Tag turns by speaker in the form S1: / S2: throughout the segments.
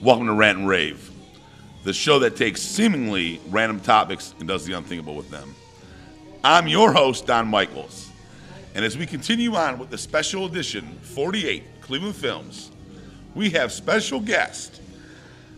S1: Welcome to Rant Rave, the show that takes seemingly random topics and does the unthinkable with them. I'm your host, Don Michaels. And as we continue on with the special edition 48 Cleveland Films, we have special guest,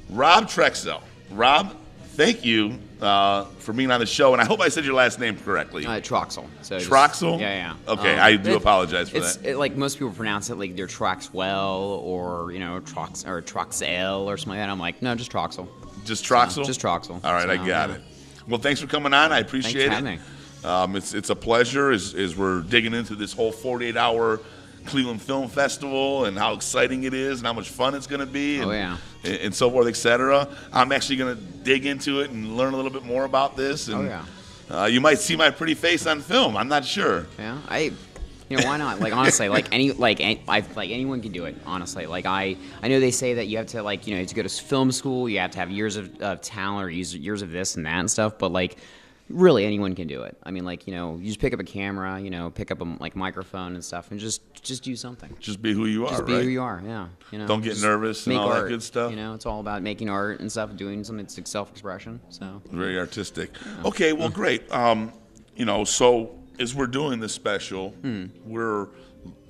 S1: Rob Troxell. Rob, thank you for being on the show, and I hope I said your last name correctly.
S2: Troxell. So
S1: Troxell?
S2: Yeah.
S1: Okay, I do apologize for that.
S2: Like most people pronounce it like they're Troxwell or Troxell or something like that. I'm like, no, just Troxell.
S1: Just Troxell?
S2: Just Troxell.
S1: All right,
S2: so,
S1: I got it. Well, thanks for coming on. I appreciate
S2: Thanks for having
S1: it. It's a pleasure as we're digging into this whole 48-hour Cleveland Film Festival and how exciting it is and how much fun it's going to be and so forth, etc. I'm actually going to dig into it and learn a little bit more about this. And, you might see my pretty face on film. I'm not sure.
S2: Yeah, why not? Like honestly, anyone can do it. Honestly, like I know they say that you have to to go to film school. You have to have years of talent or years of this and that and stuff. But like, really, anyone can do it. I mean, you just pick up a camera, pick up a microphone and stuff, and just do something.
S1: Just be who you are.
S2: Just be who you are. Yeah.
S1: Don't get nervous and all that good stuff.
S2: It's all about making art and stuff, doing something that's self-expression. So
S1: very artistic. Yeah. Okay, well, great. So as we're doing this special, we're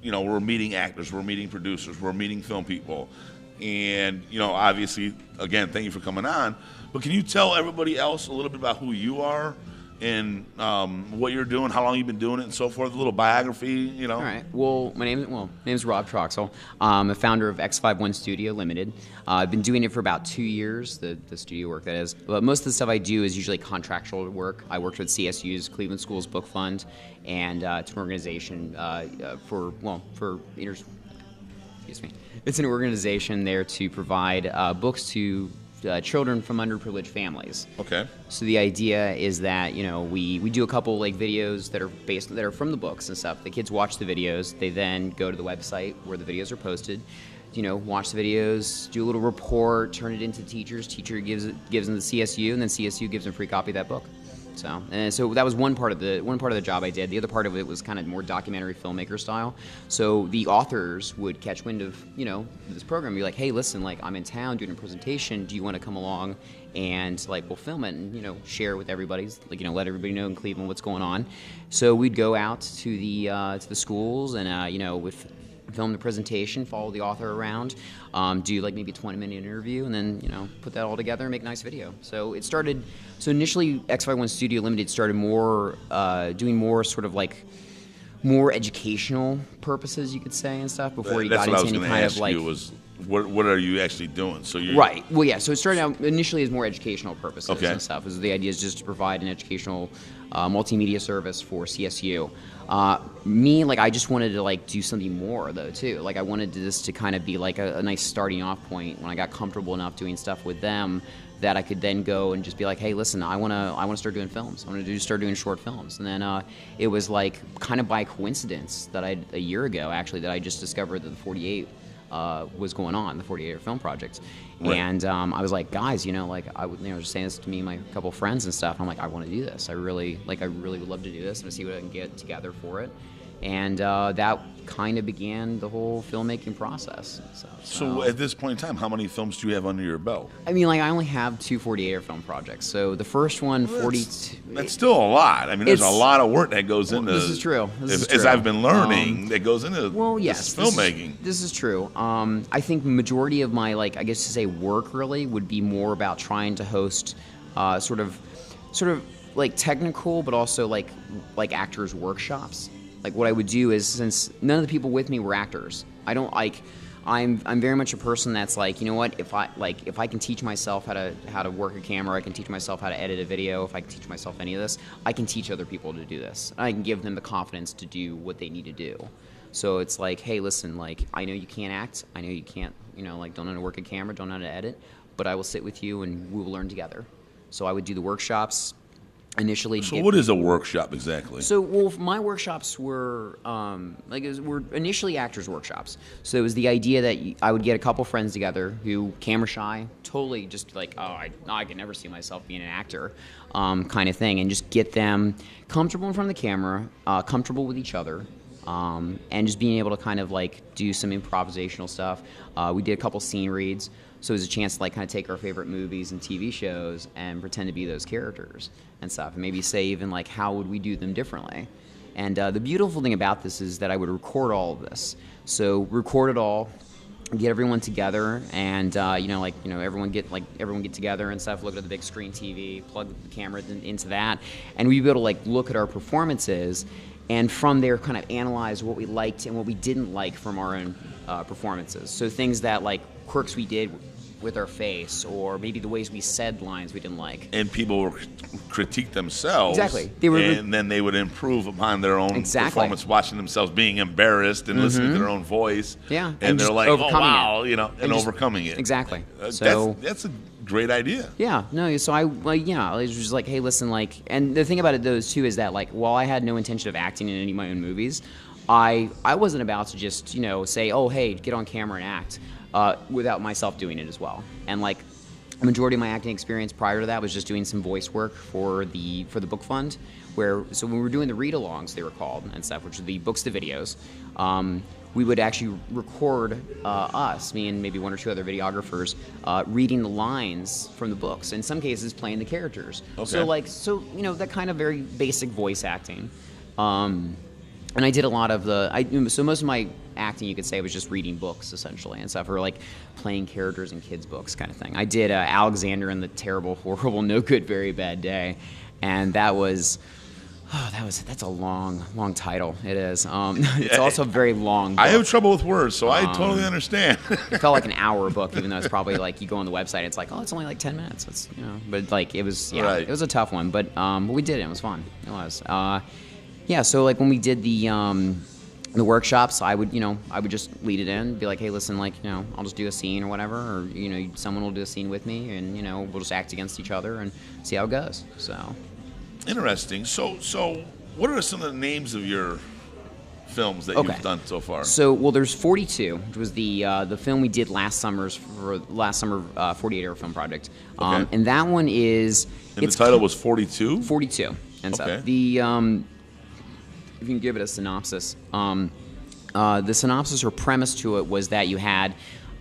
S1: meeting actors, we're meeting producers, we're meeting film people, and obviously, again, thank you for coming on. But can you tell everybody else a little bit about who you are and what you're doing, how long you've been doing it, and so forth? A little biography, All
S2: right. Well, my name is Rob Troxell. I'm a founder of X51 Studio Limited. I've been doing it for about 2 years, the studio work that is. But most of the stuff I do is usually contractual work. I worked with CSU's Cleveland Schools Book Fund, and it's an organization It's an organization there to provide books to children from underprivileged families.
S1: Okay.
S2: So the idea is that we do a couple videos that are from the books and stuff. The kids watch the videos. They then go to the website where the videos are posted. Watch the videos, do a little report, turn it into teachers. Teacher gives them the CSU, and then CSU gives them a free copy of that book. So that was one part of the job I did. The other part of it was kind of more documentary filmmaker style. So the authors would catch wind of this program, be like, hey, listen, I'm in town doing a presentation. Do you want to come along and we'll film it and share with everybody, let everybody know in Cleveland what's going on. So we'd go out to the schools and with film the presentation, follow the author around, do maybe a 20-minute interview, and then put that all together and make a nice video. So it started. So initially, X51 Studio Limited started doing more sort of more educational purposes, you could say, and stuff before you got into any kind of
S1: was what are you actually doing? So you
S2: right. Well, yeah. So it started out initially as more educational purposes and stuff. The idea is just to provide an educational multimedia service for CSU. I just wanted to do something more though too. I wanted this to kind of be a nice starting off point when I got comfortable enough doing stuff with them that I could then go and just be like, hey, listen, I want to start doing films. I want to start doing short films. And then it was kind of by coincidence that a year ago actually that I just discovered that the 48 was going on, the 48 film project. Right. And I was like, guys, I would, just saying this to me and my couple friends and stuff. I'm like, I want to do this. I really would love to do this and see what I can get together for it. And that kind of began the whole filmmaking process.
S1: So at this point in time, how many films do you have under your belt?
S2: I mean, I only have 2 48er film projects. So the first one, 42...
S1: That's still a lot. I mean, there's a lot of work that goes into...
S2: This is true.
S1: As I've been learning, that goes into filmmaking.
S2: This is true. I think majority of my, work really would be more about trying to host sort of technical, but also like actors' workshops. What I would do is, since none of the people with me were actors, I'm very much a person that's if I can teach myself how to work a camera, I can teach myself how to edit a video, if I can teach myself any of this, I can teach other people to do this. I can give them the confidence to do what they need to do. So it's hey, listen, I know you can't act, I know you can't, don't know how to work a camera, don't know how to edit, but I will sit with you and we will learn together. So I would do the workshops. Initially,
S1: so what is a workshop exactly?
S2: So, my workshops were were initially actors' workshops. So it was the idea that I would get a couple friends together who camera shy, totally just I can never see myself being an actor, kind of thing, and just get them comfortable in front of the camera, comfortable with each other, and just being able to kind of like do some improvisational stuff. We did a couple scene reads, so it was a chance to like kind of take our favorite movies and TV shows and pretend to be those characters and stuff, and maybe say even like how would we do them differently. And the beautiful thing about this is that I would record all of this. So record it all, get everyone together, and everyone get together and stuff. Look at the big screen TV, plug the camera into that, and we'd be able to like look at our performances, and from there kind of analyze what we liked and what we didn't like from our own performances. So things that like quirks we did with our face, or maybe the ways we said lines we didn't like.
S1: And people would critique themselves.
S2: Exactly.
S1: And then they would improve upon their own performance, watching themselves being embarrassed and listening to their own voice.
S2: Yeah.
S1: And they're like, oh, wow,
S2: and
S1: overcoming it.
S2: Exactly. So
S1: that's a great idea.
S2: Yeah. No, so I was just like, hey, listen, like, and the thing about it, though, too, is that, like, while I had no intention of acting in any of my own movies, I wasn't about to just, say, oh, hey, get on camera and act. Without myself doing it as well. And like a majority of my acting experience prior to that was just doing some voice work for the book fund, so when we were doing the read-alongs, they were called, and stuff, which are the books to videos, we would actually record us, me and maybe one or two other videographers, reading the lines from the books, in some cases playing the characters.
S1: Okay.
S2: So that kind of very basic voice acting. And I did a lot of so most of my acting, you could say, was just reading books, essentially, and stuff, or like playing characters in kids' books kind of thing. I did Alexander and the Terrible, Horrible, No Good, Very Bad Day, and that's a long title. It is. It's also a very long book.
S1: I have trouble with words, so I totally understand.
S2: It felt like an hour book, even though it's probably like you go on the website, it's like, oh, it's only like 10 minutes. It's, but like it was,
S1: right.
S2: It was a tough one, but we did it. It was fun. It was. So like when we did the workshops, I would just lead it in, be like, hey, listen, like, I'll just do a scene or whatever, or, someone will do a scene with me, and, we'll just act against each other and see how it goes. So.
S1: Interesting. So what are some of the names of your films that you've done so far?
S2: So, well, there's 42, which was the film we did last summer, 48-hour film project. And that one is...
S1: And the title was 42?
S2: 42. And so if you can give it a synopsis, the synopsis or premise to it was that you had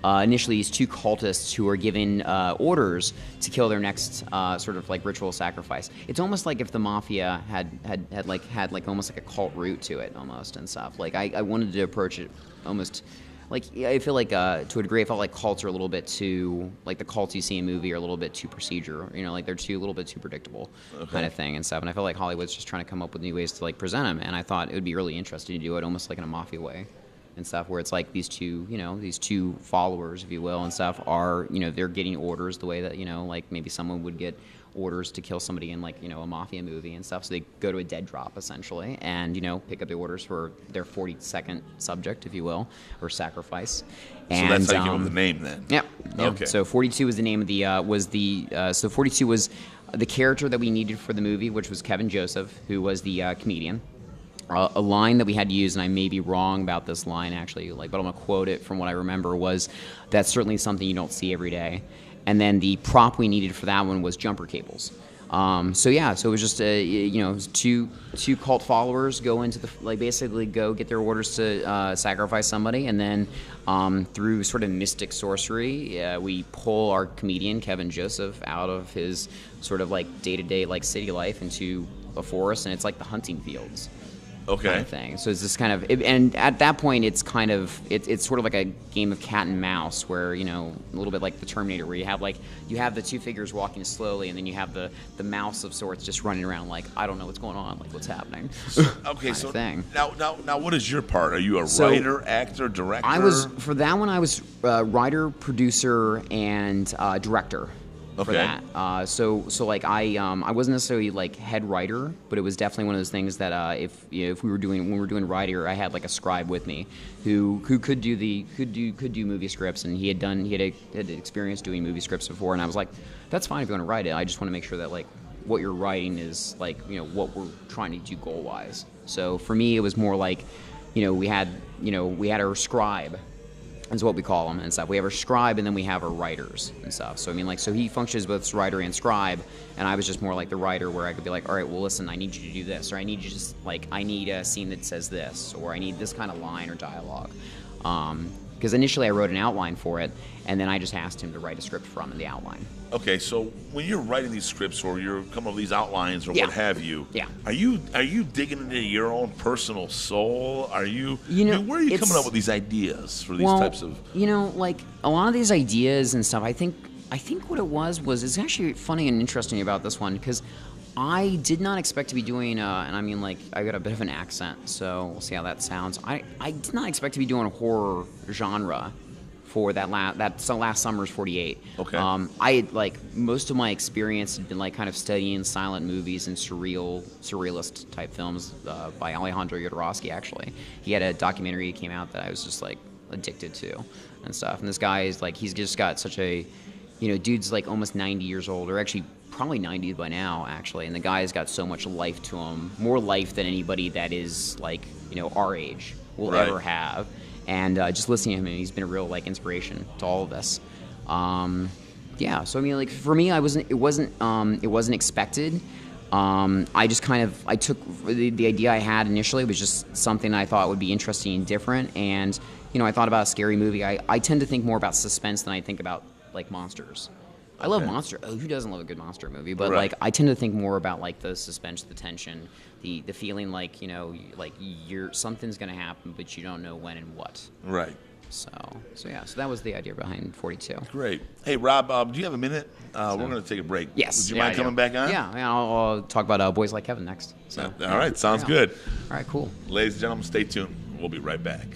S2: initially these two cultists who were given orders to kill their next sort of like ritual sacrifice. It's almost like if the mafia had like almost like a cult root to it almost and stuff. Like I wanted to approach it almost like, I feel like to a degree I felt like cults are a little bit too, like the cults you see in a movie are a little bit too procedural, like they're a little bit too predictable kind of thing and stuff. And I felt like Hollywood's just trying to come up with new ways to like present them, and I thought it would be really interesting to do it almost like in a mafia way and stuff, where it's like these two followers, if you will, and stuff are, they're getting orders the way that, like maybe someone would get orders to kill somebody in like, a mafia movie and stuff. So they go to a dead drop essentially and, pick up the orders for their 42nd subject, if you will, or sacrifice. And,
S1: so that's how you give them the name then?
S2: Yeah.
S1: Okay.
S2: So 42 was the name of so 42 was the character that we needed for the movie, which was Kevin Joseph, who was the comedian. A line that we had to use, and I may be wrong about this line actually, but I'm gonna quote it from what I remember, was that's certainly something you don't see every day. And then the prop we needed for that one was jumper cables. So it was just two cult followers go into basically go get their orders to sacrifice somebody, and then through sort of mystic sorcery, we pull our comedian Kevin Joseph out of his sort of like day-to-day like city life into a forest, and it's like the hunting fields.
S1: Okay.
S2: Kind of thing. So it's this kind of, and at that point, it's kind of, it's sort of like a game of cat and mouse, where a little bit like the Terminator, where you have the two figures walking slowly, and then you have the mouse of sorts just running around like, I don't know what's going on, like what's happening.
S1: Okay, so
S2: thing.
S1: Now, what is your part? Are you a writer, actor, director?
S2: For that one, I was writer, producer, and director. For that, so like I wasn't necessarily like head writer, but it was definitely one of those things that when we were doing writer, I had like a scribe with me who could do movie scripts, and he had experience doing movie scripts before, and I was like, that's fine if you want to write it. I just want to make sure that like what you're writing is like what we're trying to do goal wise. So for me, it was more like we had our scribe. is what we call them and stuff. We have our scribe, and then we have our writers and stuff. So I mean, like, so he functions both as writer and scribe, and I was just more like the writer, where I could be like, all right, well, listen, I need you to do this, or I need you just like, I need a scene that says this, or I need this kind of line or dialogue. Because initially I wrote an outline for it, and then I just asked him to write a script from the outline.
S1: Okay, so when you're writing these scripts or you're coming up with these outlines or
S2: Yeah.
S1: what have you,
S2: Yeah.
S1: are you digging into your own personal soul? Are you,
S2: You know,
S1: I mean, where are you coming
S2: it's-
S1: up with these ideas for these
S2: Well,
S1: types of?
S2: you know, like a lot of these ideas and stuff, I think what it was it's actually funny and interesting about this one, because I did not expect to be doing, and I mean, like, I got a bit of an accent, so we'll see how that sounds. I did not expect to be doing a horror genre for that last summer's 48.
S1: Okay.
S2: I had, like, most of my experience had been, like, kind of studying silent movies and surrealist type films by Alejandro Jodorowsky, actually. He had a documentary that came out that I was just, like, addicted to and stuff. And this guy is, like, he's just got such a, you know, dude's, like, almost 90 years old, or actually probably 90 by now, actually. And the guy's got so much life to him, more life than anybody that is, like, you know, our age will
S1: Right.
S2: ever have. And just listening to him, he's been a real, like, inspiration to all of this. Yeah, so I mean, like, for me, it wasn't expected. I just kind of, I took the idea I had initially was just something I thought would be interesting and different. And, you know, I thought about a scary movie. I tend to think more about suspense than I think about, like, monsters. I love monster. Oh, who doesn't love a good monster movie? But
S1: Right.
S2: like, I tend to think more about, like, the suspense, the tension, the feeling like, you know, like something's gonna happen, but you don't know when and what.
S1: Right.
S2: So yeah. So that was the idea behind 42.
S1: Great. Hey, Rob, do you have a minute? We're going to take a break.
S2: Yes.
S1: Would you
S2: yeah,
S1: mind
S2: I do.
S1: coming back on?
S2: Yeah. I'll talk about Boys Like Kevin next. So.
S1: All right. Sounds
S2: Yeah.
S1: good.
S2: All right. Cool.
S1: Ladies and gentlemen, stay tuned. We'll be right back.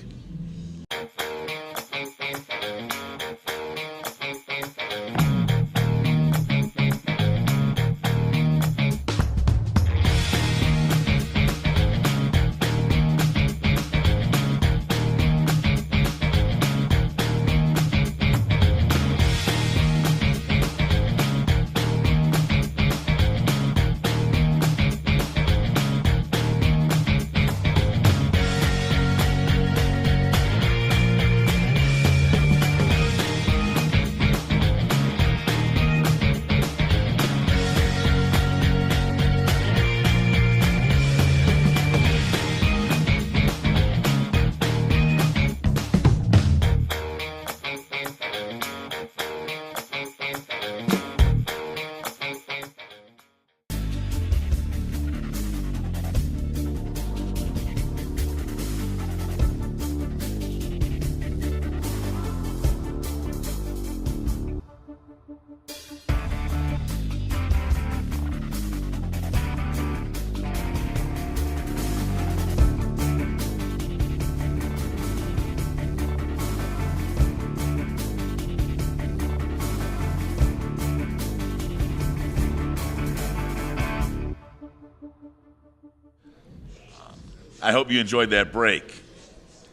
S1: I hope you enjoyed that break.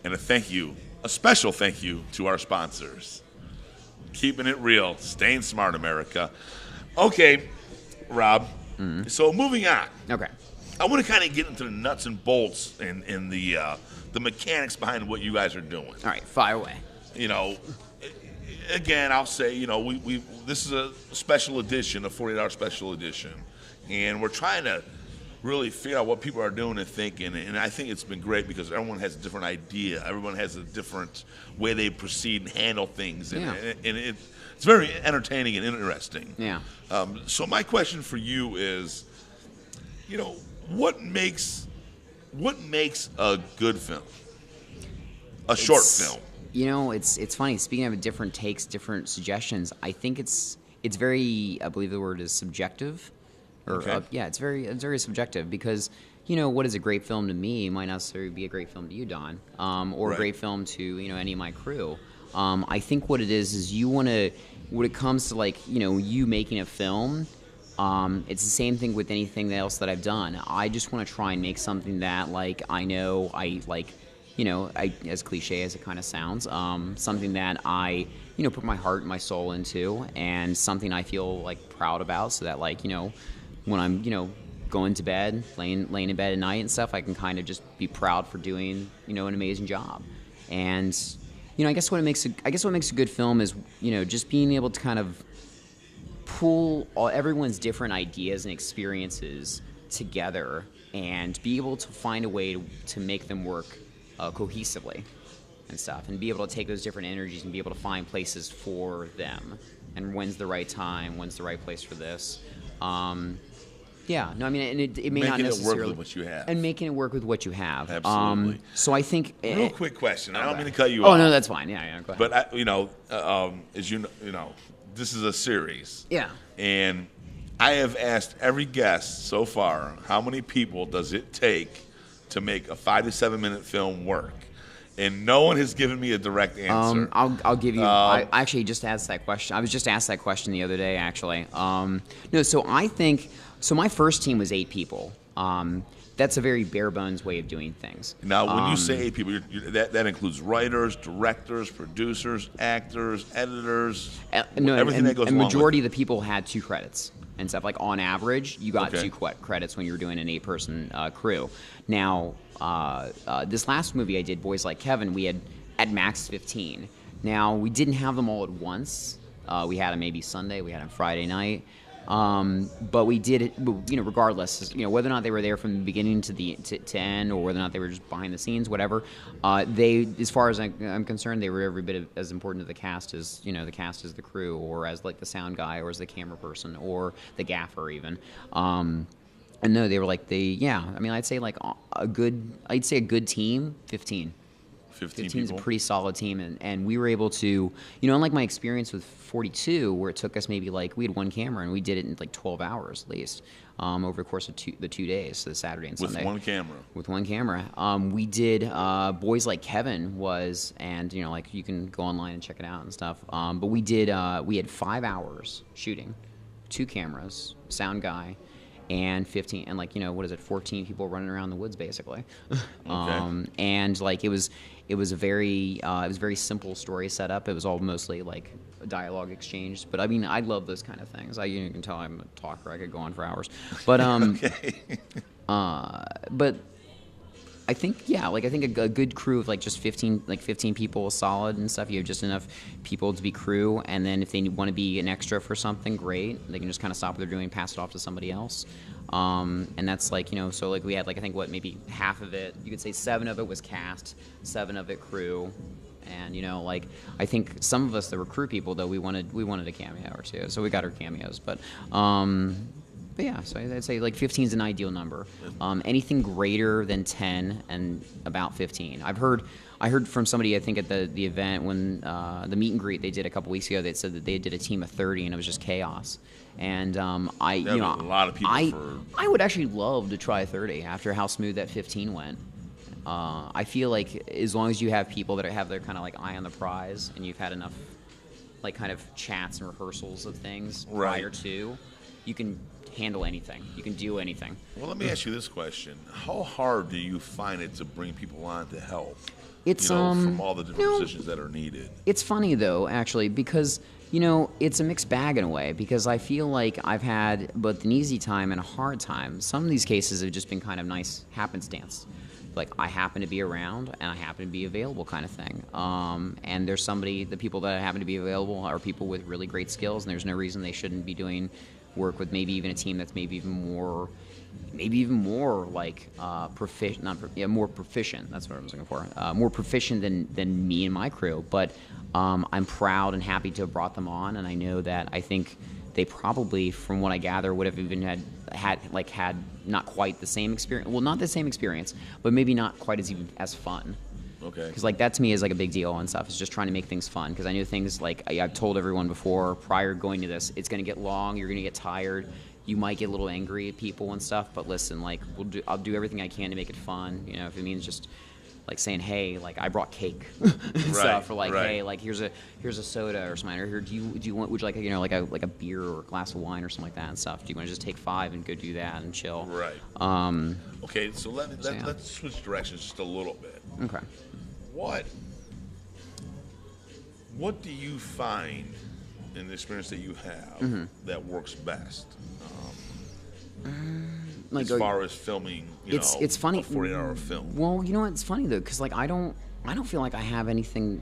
S1: And a special thank you to our sponsors. Keeping it real, staying smart, America. Okay, Rob. So moving on.
S2: Okay.
S1: I want to kind of get into the nuts and bolts and the mechanics behind what you guys are doing.
S2: All right. Fire away.
S1: You know, again, I'll say, you know, we this is a special edition, a 48-hour special edition, and we're trying to really figure out what people are doing and thinking. And I think it's been great because everyone has a different idea. Everyone has a different way they proceed and handle things, and,
S2: Yeah.
S1: and it's very entertaining and interesting.
S2: Yeah.
S1: So my question for you is, you know, what makes a good film? A short film.
S2: You know, it's funny. Speaking of different takes, different suggestions, I think it's very, I believe the word is subjective.
S1: Okay.
S2: It's very subjective because, you know, what is a great film to me might not necessarily be a great film to you, Don, or
S1: Right.
S2: a great film to, you know, any of my crew. I think what it is you want to, when it comes to, like, you know, you making a film, it's the same thing with anything else that I've done. I just want to try and make something that, like, I know I like, you know, as cliche as it kind of sounds, something that I, you know, put my heart and my soul into, and something I feel, like, proud about, so that, like, you know, when I'm, you know, going to bed, laying in bed at night and stuff, I can kind of just be proud for doing, you know, an amazing job. And I guess what makes a good film is, just being able to kind of pull everyone's different ideas and experiences together and be able to find a way to make them work cohesively and stuff, and be able to take those different energies and be able to find places for them, and when's the right time, when's the right place for this. Yeah, no, I mean, and it may not necessarily...
S1: Making it work with what you have.
S2: And making it work with what you have.
S1: Absolutely.
S2: So I think...
S1: Real quick question. I don't mean to cut you off.
S2: Oh, no, that's fine. Yeah, go ahead.
S1: But, as you know, this is a series.
S2: Yeah.
S1: And I have asked every guest so far, how many people does it take to make a 5 to 7 minute film work? And no one has given me a direct answer.
S2: I'll give you. I actually just asked that question. I was just asked that question the other day, actually. No, so I think. So my first team was 8 people. That's a very bare bones way of doing things.
S1: Now, when you say 8 people, that includes writers, directors, producers, actors, editors, everything that goes along with it.
S2: And majority of the people had 2 credits and stuff. Like on average, you got 2 credits when you were doing an 8-person crew. Now, this last movie I did, Boys Like Kevin, we had at max 15. Now, we didn't have them all at once. We had them maybe Sunday, we had them Friday night. But we did it, regardless, whether or not they were there from the beginning to end, or whether or not they were just behind the scenes, whatever. They, as far as I'm concerned, they were every bit as important to the cast as the cast as the crew, or as like the sound guy, or as the camera person, or the gaffer even. And no, they were like I'd say like a good team, 15. 15 is a pretty solid team, and we were able to, unlike my experience with 42, where it took us maybe we had 1 camera and we did it in 12 hours at least, over the course of the 2 days, so Saturday and Sunday. With one camera. We did Boys Like Kevin was, and you can go online and check it out and stuff. But we had 5 hours shooting, 2 cameras, sound guy, and 15, and 14 people running around the woods basically.
S1: Okay.
S2: And it was a very simple story setup. It was all mostly dialogue exchange. But I mean, I love those kind of things. You can tell I'm a talker. I could go on for hours. But but I think a good crew of just 15 people is solid and stuff. You have just enough people to be crew, and then if they want to be an extra for something, great. They can just kind of stop what they're doing, pass it off to somebody else. And that's so we had I think maybe half of it, you could say 7 of it was cast, 7 of it crew. And I think some of us that were crew people, though, we wanted a cameo or 2, so we got our cameos. But yeah, so I'd say 15 is an ideal number. Anything greater than 10 and about 15. I heard from somebody, I think at the event when the meet and greet they did a couple weeks ago, they said that they did a team of 30 and it was just chaos. And a lot of people. I would actually love to try 30 after how smooth that 15 went. I feel like as long as you have people that have their kind of eye on the prize, and you've had enough kind of chats and rehearsals of things prior to, you can handle anything. You can do anything.
S1: Well, let me ask you this question: how hard do you find it to bring people on to help?
S2: It's
S1: from all the different positions that are needed.
S2: It's funny though, actually, because it's a mixed bag in a way. Because I feel like I've had both an easy time and a hard time. Some of these cases have just been kind of nice happenstance. I happen to be around and I happen to be available kind of thing. And there's the people that happen to be available are people with really great skills, and there's no reason they shouldn't be doing work with maybe even a team that's maybe even more proficient. More proficient. That's what I was looking for. More proficient than me and my crew. But I'm proud and happy to have brought them on, and I know that I think they probably, from what I gather, would have even had not quite the same experience. Well, not the same experience, but maybe not quite as fun.
S1: Okay.
S2: Because that to me is a big deal and stuff. It's just trying to make things fun. Because I know things I've told everyone before prior to going to this, it's going to get long. You're going to get tired. You might get a little angry at people and stuff. But listen, I'll do everything I can to make it fun. If it means just saying, hey, I brought cake and stuff, or hey, here's a soda or something, or here, would you like a beer or a glass of wine or something like that and stuff? Do you want to just take 5 and go do that and chill?
S1: Right. Okay, so let's switch directions just a little bit.
S2: Okay.
S1: What do you find in the experience that you have that works best? As far as filming,
S2: it's funny.
S1: A 40-hour film.
S2: Well, it's funny though, because I don't feel like I have anything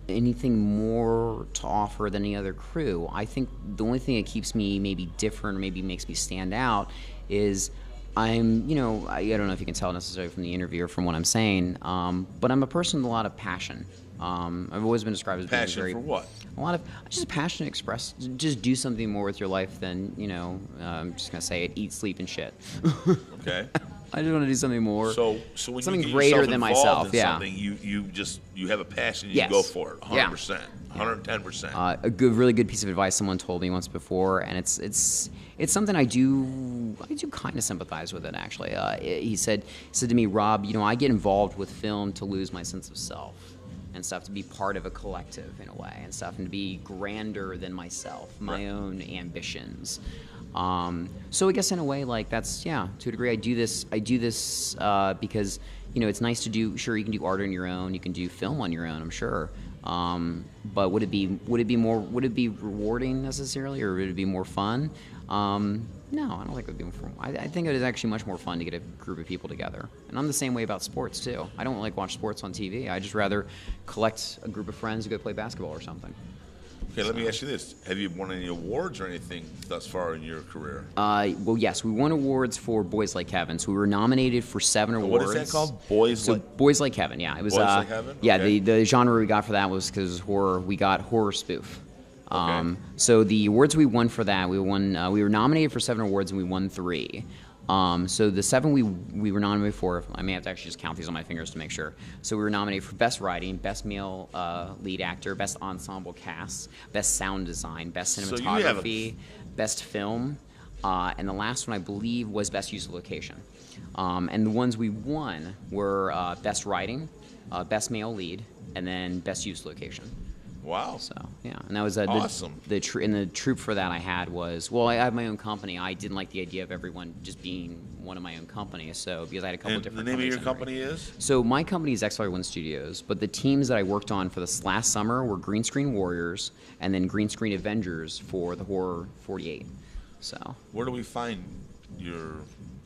S2: anything more to offer than any other crew. I think the only thing that keeps me maybe different or maybe makes me stand out is I'm, I don't know if you can tell necessarily from the interview or from what I'm saying, but I'm a person with a lot of passion. I've always been described as being
S1: Passion
S2: very...
S1: for what?
S2: A lot of... Just passion to express, just do something more with your life than, I'm just going to say it, eat, sleep, and shit.
S1: Okay.
S2: I just want to do something more.
S1: So when
S2: something
S1: you get
S2: greater
S1: yourself
S2: than
S1: involved
S2: myself,
S1: in
S2: yeah.
S1: something, you have a passion, you
S2: Yes.
S1: go for it, 100%,
S2: Yeah.
S1: 110%.
S2: A really good piece of advice someone told me once before, and it's something I do kind of sympathize with it actually. He said to me, Rob, I get involved with film to lose my sense of self and stuff, to be part of a collective in a way and stuff, and to be grander than myself, my own ambitions. So I guess in a way, like that's, to a degree, I do this because, it's nice to do, sure, you can do art on your own, you can do film on your own, I'm sure. But would it be rewarding necessarily, or would it be more fun? No, I don't think it would be more fun. I think it is actually much more fun to get a group of people together. And I'm the same way about sports too. I don't like watch sports on TV. I just rather collect a group of friends who go play basketball or something.
S1: Okay, let me ask you this. Have you won any awards or anything thus far in your career?
S2: Well, yes, we won awards for Boys Like Heaven. So we were nominated for 7 awards.
S1: What is that called? Boys
S2: Like Heaven, yeah. It was,
S1: Boys Like Heaven?
S2: Yeah,
S1: Okay.
S2: the genre we got for that was because horror. We got horror spoof.
S1: Okay.
S2: So the awards we won for that, we were nominated for 7 awards and we won 3. So the 7 we were nominated for, I may have to actually just count these on my fingers to make sure. So we were nominated for Best Writing, Best Male Lead Actor, Best Ensemble Cast, Best Sound Design, Best Cinematography, Best Film, and the last one I believe was Best Use of Location. And the ones we won were Best Writing, Best Male Lead, and then Best Use Location.
S1: Wow.
S2: So yeah, and that was
S1: awesome.
S2: The troop for that I had was, well, I have my own company. I didn't like the idea of everyone just being one of my own companies. So because I had a couple
S1: And
S2: different.
S1: the name of your company is?
S2: So my company is X51 Studios, but the teams that I worked on for this last summer were Green Screen Warriors and then Green Screen Avengers for the Horror 48. So
S1: Where do we find your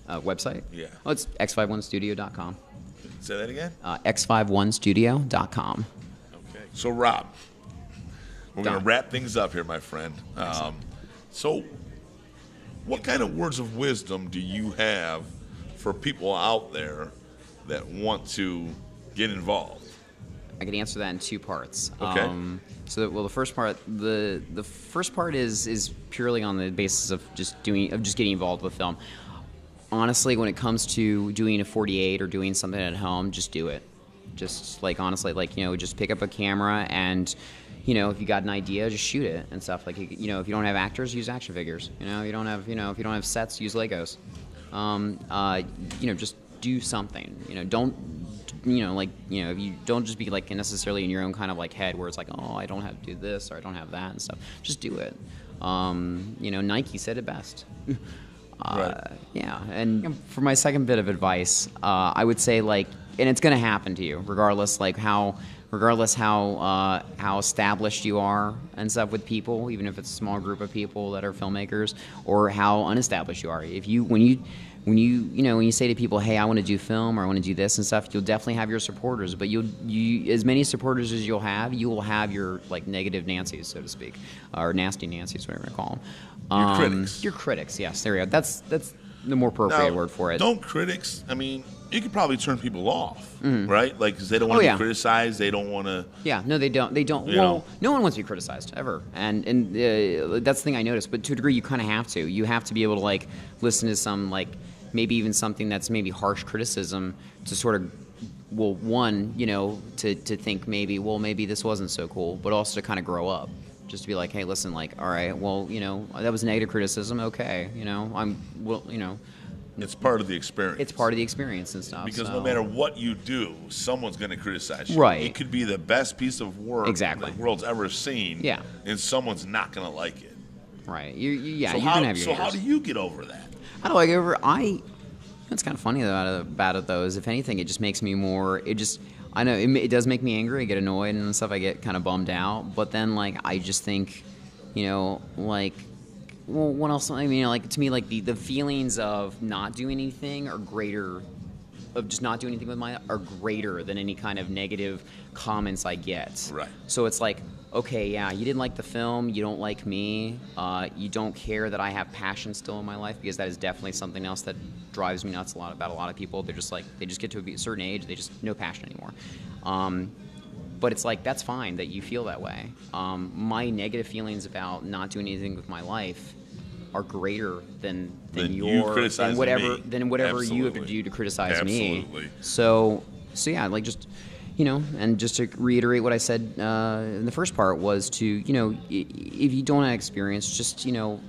S2: website?
S1: Yeah.
S2: Oh, it's x51studio.com.
S1: Say that again?
S2: x51studio.com.
S1: Okay. So Rob, we're going to
S2: Done.
S1: wrap things up here, my friend. So what kind of words of wisdom do you have for people out there that want to get involved?
S2: I could answer that in 2 parts.
S1: Okay.
S2: The first part, the first part is purely on the basis of just getting involved with film. Honestly, when it comes to doing a 48 or doing something at home, just do it. Just honestly, just pick up a camera and, if you got an idea, just shoot it and stuff. If you don't have actors, use action figures. If you don't have sets, use Legos. Just do something. Don't, if you don't just be necessarily in your own kind of head where it's oh, I don't have to do this or I don't have that and stuff. Just do it. Nike said it best.
S1: Right.
S2: Yeah, and for my second bit of advice, I would say and it's going to happen to you, regardless how established you are and stuff with people, even if it's a small group of people that are filmmakers, or how unestablished you are. When you say to people, hey, I want to do film or I want to do this and stuff, you'll definitely have your supporters, but you as many supporters as you will have your negative Nancys, so to speak, or nasty Nancys, whatever you call them.
S1: Your critics.
S2: Your critics, yes, there we go. That's the more appropriate word for it.
S1: Don't critics, you could probably turn people off, right? Because they don't want to be criticized, they don't want to...
S2: Yeah, no, they don't. Well, no one wants to be criticized, ever. And that's the thing I noticed. But to a degree, you kind of have to. You have to be able to, listen to some, maybe even something that's maybe harsh criticism to sort of, well, one, to think maybe this wasn't so cool, but also to kind of grow up. Just to be hey, listen, all right, well, that was negative criticism, okay,
S1: It's part of the experience.
S2: It's part of the experience and stuff.
S1: Because no matter what you do, someone's going to criticize you.
S2: Right.
S1: It could be the best piece of work
S2: Exactly.
S1: the world's ever seen, and someone's not going to like it.
S2: Right. You're
S1: So
S2: going to have your
S1: how do you get over that?
S2: How do I get over? What's kind of funny about it though is, if anything, it just makes me more. I know it does make me angry. I get annoyed and stuff. I get kind of bummed out. But then I just think, well, what else? To me, the feelings of not doing anything are greater of just not doing anything with my life are greater than any kind of negative comments I get.
S1: Right.
S2: So it's like, okay, yeah, you didn't like the film, you don't like me, you don't care that I have passion still in my life, because that is definitely something else that drives me nuts about a lot of people. They're just like, they just get to a certain age, they just no passion anymore. But it's like, that's fine that you feel that way. My negative feelings about not doing anything with my life are greater than whatever you have to do to criticize me. So yeah, like, just, you know, and just to reiterate what I said in the first part was to, you know, if you don't have experience, just, you know,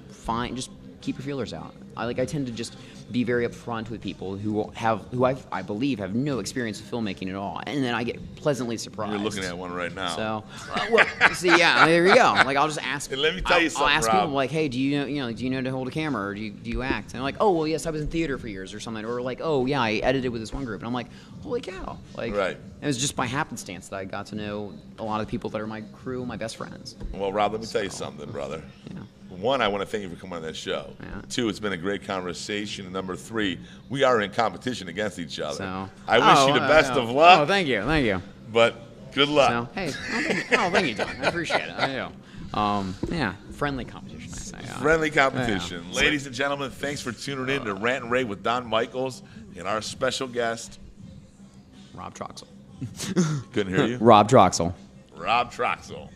S2: just keep your feelers out. I tend to just be very upfront with people who I believe have no experience with filmmaking at all, and then I get pleasantly surprised.
S1: You're looking at one right now.
S2: So, well, see, yeah, there you go. Like, I'll just ask.
S1: And let me tell you something,
S2: I'll ask
S1: Rob.
S2: people like, hey, do you know to hold a camera, or do you act? And they're like, oh, well, yes, I was in theater for years or something, or like, oh, yeah, I edited with this one group, and I'm like, holy cow, like,
S1: right.
S2: It was just by happenstance that I got to know a lot of people that are my crew, my best friends.
S1: Well, Rob, let me tell you something, brother.
S2: Yeah.
S1: One, I want to thank you for coming on that show.
S2: Yeah.
S1: Two, it's been a great conversation. And number three, we are in competition against each other.
S2: So,
S1: I wish you the best of luck.
S2: Oh, thank you.
S1: But good luck.
S2: So, hey, thank you, Don. I appreciate it. I do. Yeah, friendly competition, I say.
S1: Friendly competition. Ladies and gentlemen, thanks for tuning in to Rant Rave with Don Michaels and our special guest,
S2: Rob Troxell.
S1: Couldn't hear you?
S2: Rob Troxell.
S1: Rob Troxell.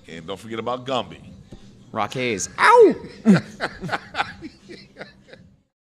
S1: And don't forget about Gumby.
S2: Rock Hayes. Ow!